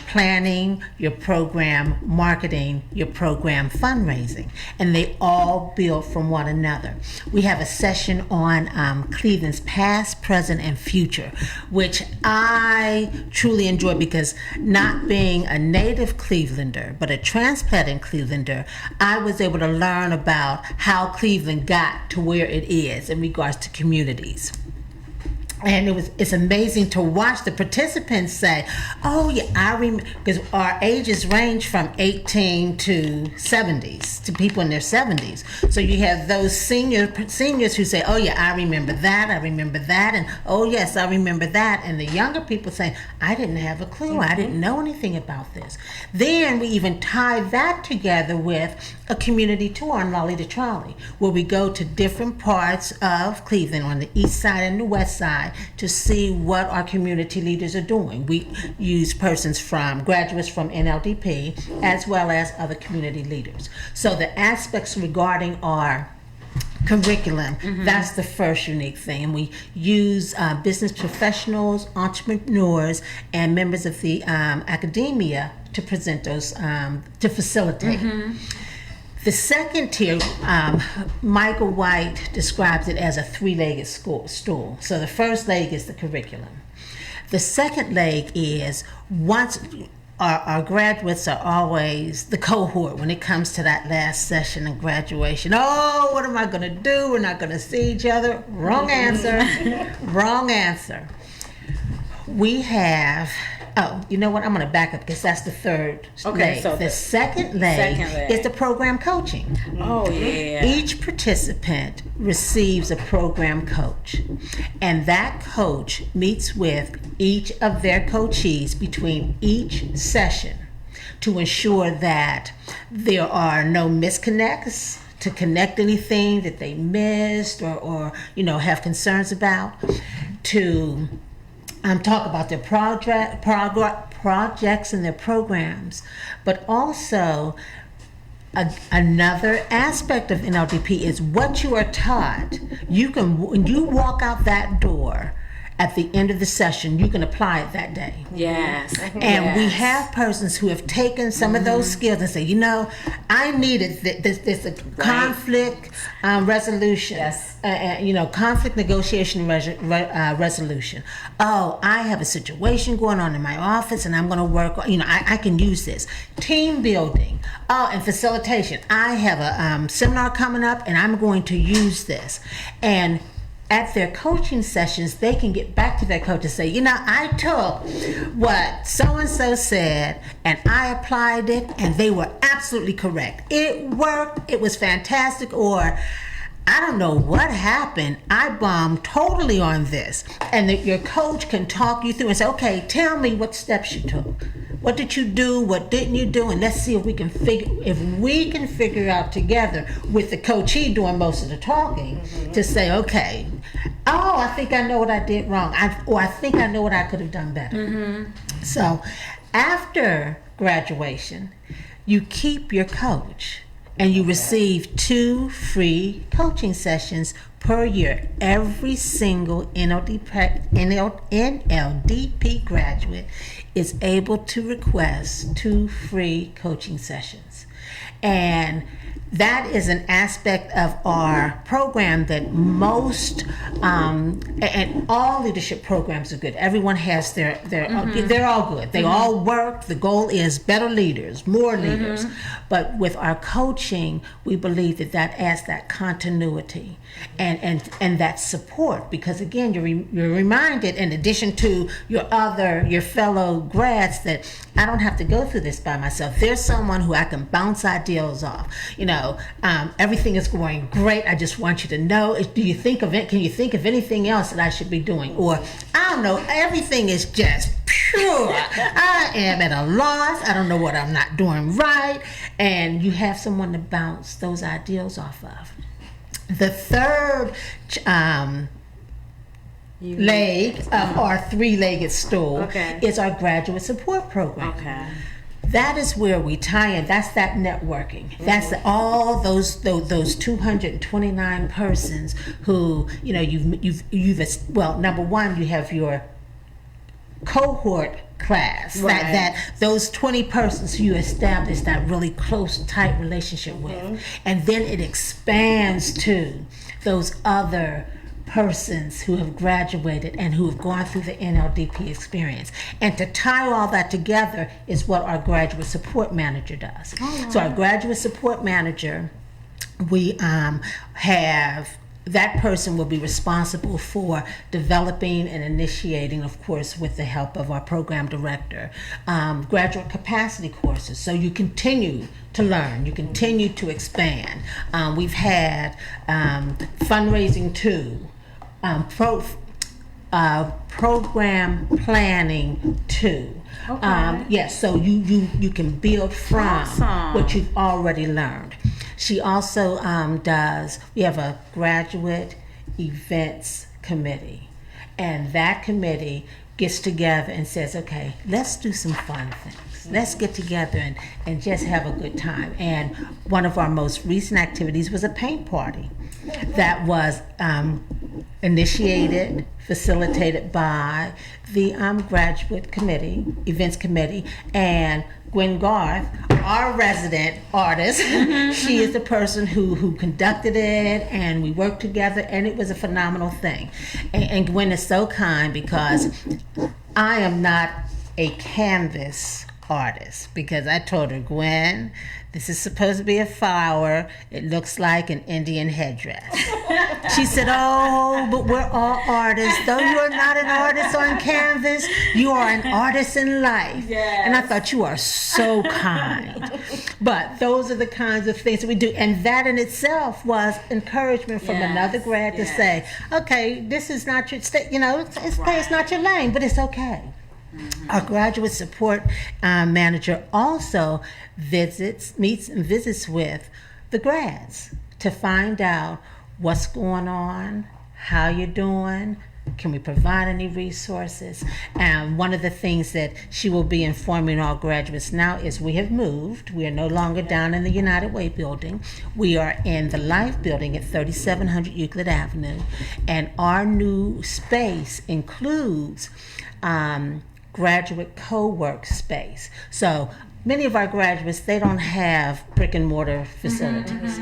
planning, your program marketing, your program fundraising. And they all build from one another. We have a session on Cleveland's past, present, and future, which I truly enjoy because not being a native Clevelander, but a transplanted Clevelander, I was able to learn about how Cleveland got to where it is in regards to communities. And it's amazing to watch the participants say, oh yeah, I remember, because our ages range from 18 to 70s, to people in their 70s. So you have those seniors who say, oh yeah, I remember that, and oh yes, I remember that. And the younger people saying, I didn't have a clue, I didn't know anything about this. Then we even tie that together with a community tour on Lolly to Trolley, where we go to different parts of Cleveland on the east side and the west side to see what our community leaders are doing. We use graduates from NLDP as well as other community leaders. So the aspects regarding our curriculum, that's the first unique thing. And we use business professionals, entrepreneurs, and members of the academia to present those, to facilitate. The second tier, Michael White describes it as a 3-legged stool. So the first leg is the curriculum. The second leg is once our graduates are always the cohort when it comes to that last session of graduation. Oh, what am I going to do? We're not going to see each other. Wrong answer. Wrong answer. We have... Oh, you know what? I'm going to back up because that's the third leg. So the second leg is the program coaching. Oh, yeah. Each participant receives a program coach, and that coach meets with each of their coachees between each session to ensure that there are no misconnects, to connect anything that they missed or have concerns about, to talk about their projects and their programs, but also another aspect of NLDP is what you are taught. When you walk out that door at the end of the session, you can apply it that day. Yes. And we have persons who have taken some of those skills and say, I needed this conflict resolution. Yes. Conflict negotiation resolution. Oh, I have a situation going on in my office and I'm going to work on, I can use this. Team building. Oh, and facilitation. I have a seminar coming up and I'm going to use this. And at their coaching sessions, they can get back to their coach and say, I took what so-and-so said and I applied it and they were absolutely absolutely correct. It worked. It was fantastic. Or I don't know what happened. I bombed totally on this. And that your coach can talk you through and say, okay, tell me what steps you took. What did you do? What didn't you do? And let's see if we can figure out together with the coachee doing most of the talking to say, okay, oh, I think I know what I did wrong. I think I know what I could have done better. So after graduation, you keep your coach. And you receive 2 free coaching sessions per year. Every single NLDP graduate is able to request 2 free coaching sessions. And that is an aspect of our program that most, and all leadership programs are good. Everyone has they're all good. They all work. The goal is better leaders, more leaders. But with our coaching, we believe that adds that continuity and that support, because again, you're reminded, in addition to your fellow grads, that I don't have to go through this by myself. There's someone who I can bounce ideas off. Everything is going great. I just want you to know. Can you think of anything else that I should be doing? Or I don't know. Everything is just pure. I am at a loss. I don't know what I'm not doing right. And you have someone to bounce those ideas off of. The third leg of our 3-legged stool is our graduate support program. That is where we tie in. That's that networking. That's all those 229 persons who number one, you have your cohort class, that those 20 persons who you establish that really close, tight relationship with, and then it expands to those other persons who have graduated and who have gone through the NLDP experience. And to tie all that together is what our graduate support manager does. So our graduate support manager, we have that person will be responsible for developing and initiating, of course, with the help of our program director, graduate capacity courses. So you continue to learn, you continue to expand. We've had fundraising too, program planning too. Yes, so you can build from what you've already learned. She also we have a graduate events committee, and that committee gets together and says, okay, let's do some fun things. Let's get together and just have a good time. And one of our most recent activities was a paint party that was initiated, facilitated by the graduate committee, events committee, and Gwen Garth, our resident artist. She is the person who conducted it, and we worked together, and it was a phenomenal thing. And Gwen is so kind, because I am not a canvas artist, because I told her, Gwen, this is supposed to be a flower. It looks like an Indian headdress. She said, oh, but we're all artists. Though you are not an artist on canvas, you are an artist in life. Yes. And I thought, you are so kind. But those are the kinds of things that we do. And that in itself was encouragement from another grad to say, okay, this is not your, it's not your lane, but it's okay. Our graduate support manager also meets and visits with the grads to find out what's going on, how you're doing, can we provide any resources. And one of the things that she will be informing all graduates now is we have moved. We are no longer down in the United Way building. We are in the Life building at 3700 Euclid Avenue. And our new space includes graduate co-work space. So many of our graduates, they don't have brick and mortar facilities.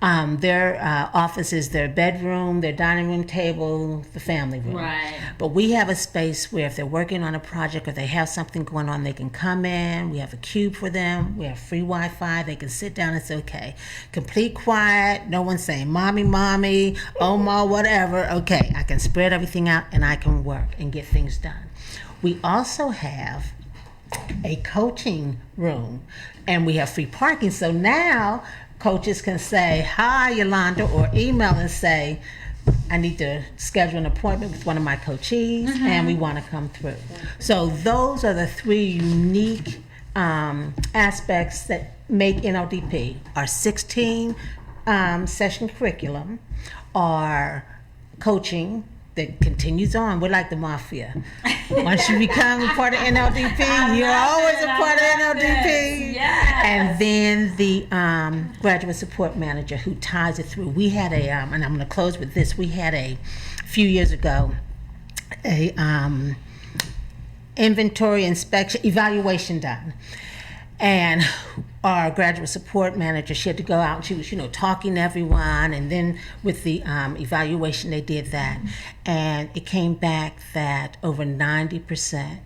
Their offices, their bedroom, their dining room table, the family room. Right. But we have a space where if they're working on a project or they have something going on, they can come in. We have a cube for them. We have free Wi-Fi. They can sit down. It's okay. Complete quiet. No one's saying, mommy, Oma, whatever. Okay, I can spread everything out and I can work and get things done. We also have a coaching room, and we have free parking. So now coaches can say, hi, Yolanda, or email and say, I need to schedule an appointment with one of my coachees, and we want to come through. So those are the three unique aspects that make NLDP. Our 16 session curriculum, our coaching that continues on. We're like the mafia. Once you become part of NLDP, you're always a part of NLDP. Yes. And then the graduate support manager who ties it through. We had a, and I'm going to close with this. We had a few years ago a inventory inspection evaluation done. And our graduate support manager, she had to go out and she was, talking to everyone. And then with the evaluation, they did that. And it came back that over 90%,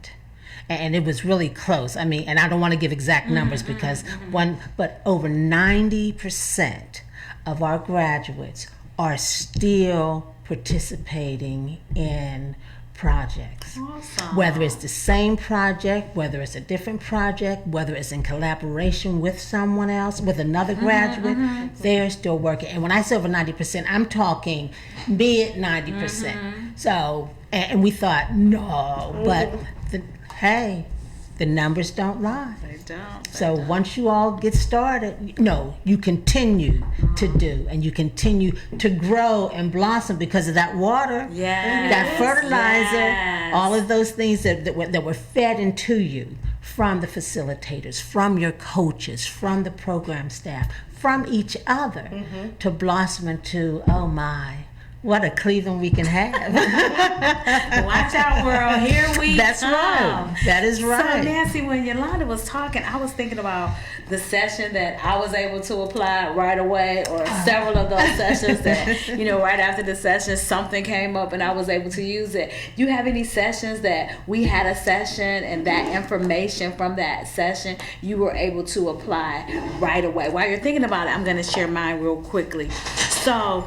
and it was really close. I mean, and I don't want to give exact numbers because but over 90% of our graduates are still participating in projects. Awesome. Whether it's the same project, whether it's a different project, whether it's in collaboration with someone else, with another graduate, they're still working. And when I say over 90%, I'm talking mid 90%. So, and we thought, no, but hey, the numbers don't lie. They don't. So once you all get started, you continue to do, and you continue to grow and blossom because of that water, that fertilizer, all of those things that were fed into you from the facilitators, from your coaches, from the program staff, from each other, to blossom into, oh my, what a Cleveland we can have. Watch out, world. Here we That's come. right. That is right. So, Nancy, when Yolanda was talking, I was thinking about the session that I was able to apply right away, or several of those sessions that, right after the session, something came up and I was able to use it. Do you have any sessions that we had a session and that information from that session you were able to apply right away? While you're thinking about it, I'm going to share mine real quickly. So,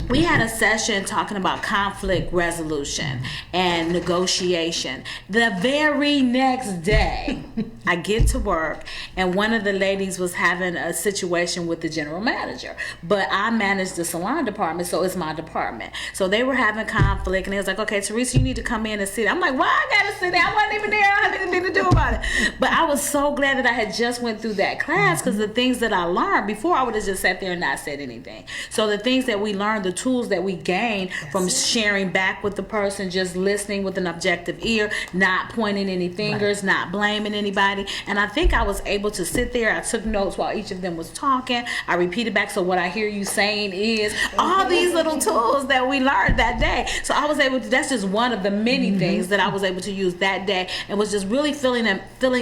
we had a session talking about conflict resolution and negotiation. The very next day, I get to work, and one of the ladies was having a situation with the general manager. But I manage the salon department, so it's my department. So they were having conflict, and they was like, okay, Teresa, you need to come in and sit. I'm like, why I gotta sit there? I wasn't even there. I had anything to do about it. But I was so glad that I had just went through that class, because the things that I learned before, I would have just sat there and not said anything. So the things that we learned, the tools that we gained from sharing back with the person, just listening with an objective ear, not pointing any fingers, not blaming anybody. And I think I was able to sit there. I took notes while each of them was talking. I repeated back. So what I hear you saying is all these little tools that we learned that day. So I was able to, that's just one of the many things that I was able to use that day, and was just really feeling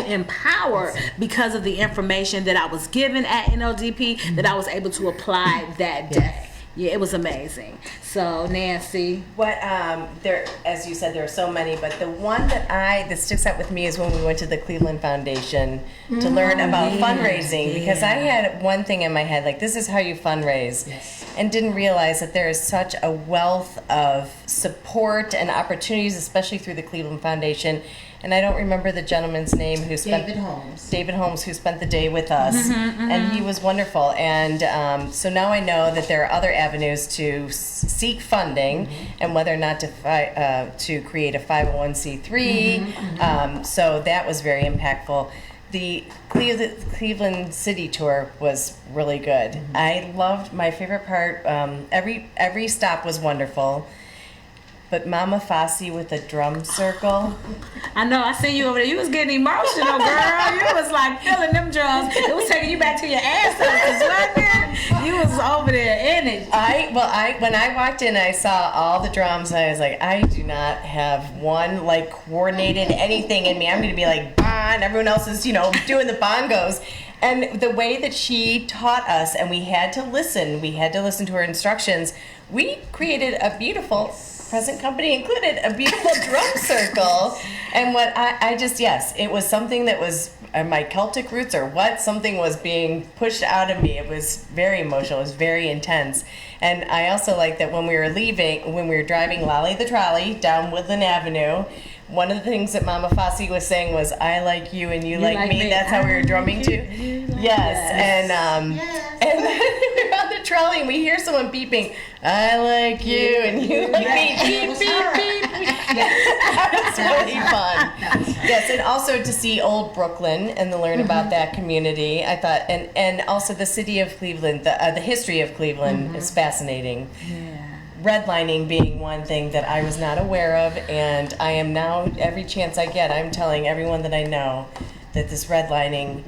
empowered because of the information that I was given at NLDP that I was able to apply that day. Yeah, it was amazing. So, Nancy, what there, as you said, there are so many, but the one that sticks out with me is when we went to the Cleveland Foundation to learn about fundraising, because I had one thing in my head, like, this is how you fundraise, and didn't realize that there is such a wealth of support and opportunities, especially through the Cleveland Foundation. And I don't remember the gentleman's name who spent David Holmes, who spent the day with us, and he was wonderful. And so now I know that there are other avenues to seek funding, and whether or not to create a 501c3. So that was very impactful. The Cleveland City tour was really good. I loved, my favorite part. Every stop was wonderful. But Mama Fosse with the drum circle. I know, I seen you over there. You was getting emotional, girl. You was like feeling them drums. It was taking you back to your ancestors, wasn't it? You was over there in it. When I walked in, I saw all the drums. I was like, I do not have one like coordinated anything in me. I'm going to be like bon. Everyone else is, doing the bongos. And the way that she taught us, and we had to listen to her instructions. We created a beautiful, present company included, a beautiful drum circle. And what it was something that was my Celtic roots or what, something was being pushed out of me. It was very emotional. It was very intense. And I also like that when we were driving Lolly the Trolley down Woodland Avenue, one of the things that Mama Fosse was saying was, I like you and you like me. That's how we were drumming too. Yes. And and then we're on the trolley and we hear someone beeping, I like you and you like me. Beep, beep, beep. That was really fun. Yes, and also to see old Brooklyn and to learn about that community, I thought, and also the city of Cleveland, the history of Cleveland is fascinating. Redlining being one thing that I was not aware of, and I am now, every chance I get, I'm telling everyone that I know that this redlining,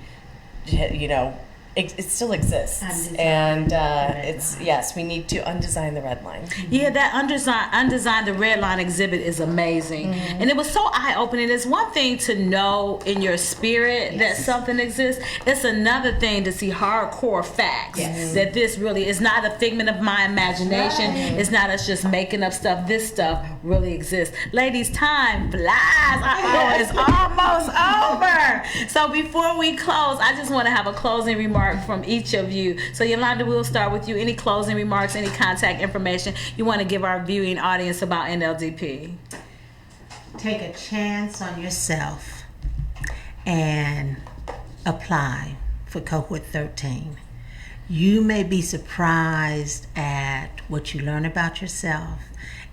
you know, it still exists. And it's, yes, we need to undesign the red line. Yeah, that undesign the red line exhibit is amazing. And it was so eye-opening. It's one thing to know in your spirit that something exists. It's another thing to see hardcore facts that this really is not a figment of my imagination. It's not us just making up stuff. This stuff really exists. Ladies, time flies. It's almost over. So before we close, I just want to have a closing remark from each of you. So Yolanda, we'll start with you. Any closing remarks, any contact information you want to give our viewing audience about NLDP? Take a chance on yourself and apply for cohort 13. You may be surprised at what you learn about yourself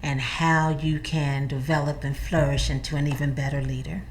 and how you can develop and flourish into an even better leader.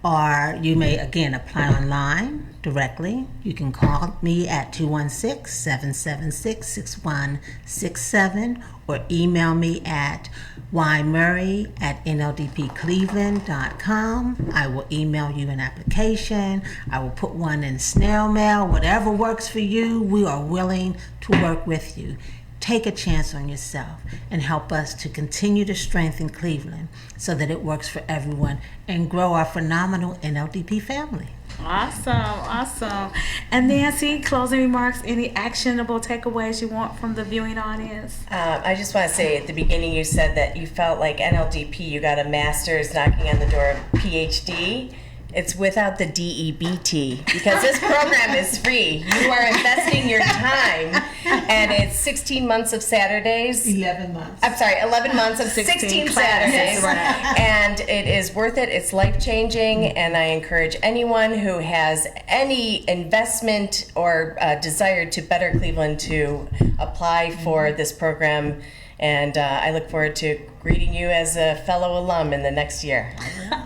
Or you may, again, apply online directly. You can call me at 216-776-6167 or email me at ymurray@nldpcleveland.com. I will email you an application. I will put one in snail mail. Whatever works for you, we are willing to work with you. Take a chance on yourself and help us to continue to strengthen Cleveland so that it works for everyone and grow our phenomenal NLDP family. Awesome. And Nancy, closing remarks, any actionable takeaways you want from the viewing audience? I just want to say at the beginning you said that you felt like NLDP, you got a master's knocking on the door of PhD. It's without the DEBT because this program is free. You are investing your time, and it's 16 months of Saturdays. 11 months. I'm sorry, 11 months of 16 Saturdays. Right. And it is worth it. It's life-changing, and I encourage anyone who has any investment or desire to better Cleveland to apply for this program. And I look forward to greeting you as a fellow alum in the next year.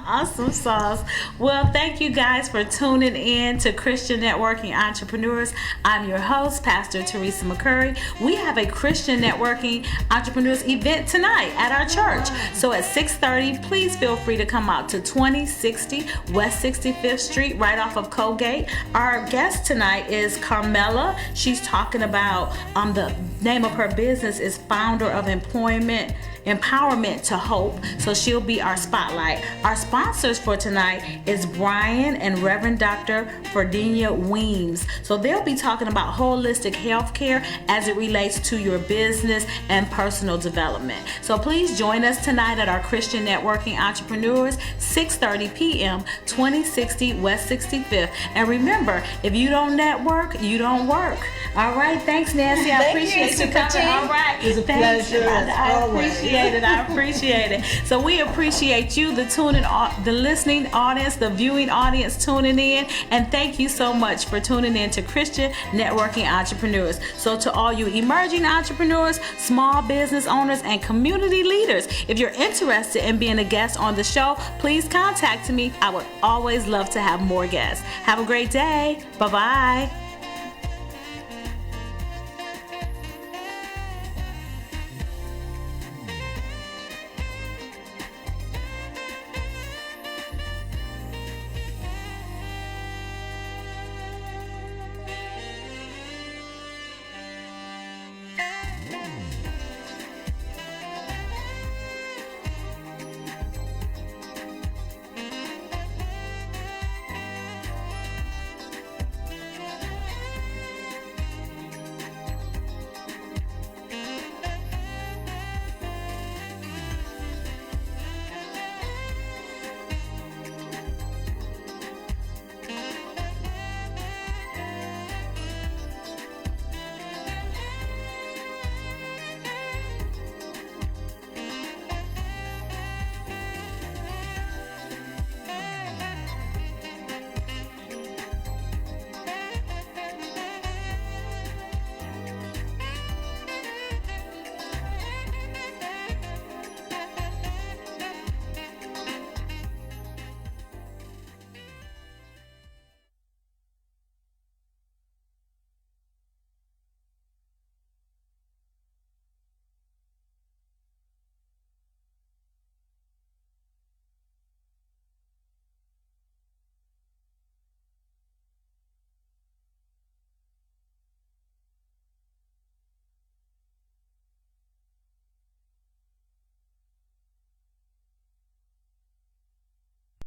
Awesome sauce. Well, thank you guys for tuning in to Christian Networking Entrepreneurs. I'm your host, Pastor Teresa McCurry. We have a Christian Networking Entrepreneurs event tonight at our church. So at 6:30, please feel free to come out to 2060 West 65th Street, right off of Colgate. Our guest tonight is Carmela. She's talking about the name of her business is Founder of Empowerment to Hope. So she'll be our spotlight. Our sponsors for tonight is Brian and Reverend Dr. Ferdinia Weems. So they'll be talking about holistic health care as it relates to your business and personal development. So please join us tonight at our Christian Networking Entrepreneurs, 6:30 p.m., 2060 West 65th. And remember, if you don't network, you don't work. All right, thanks, Nancy. I appreciate you coming. All right, it was a pleasure. I appreciate it. So we appreciate you, the listening audience, the viewing audience tuning in, and thank you so much for tuning in to Christian Networking Entrepreneurs. So to all you emerging entrepreneurs, small business owners, and community leaders, if you're interested in being a guest on the show, please contact me. I would always love to have more guests. Have a great day. Bye-bye.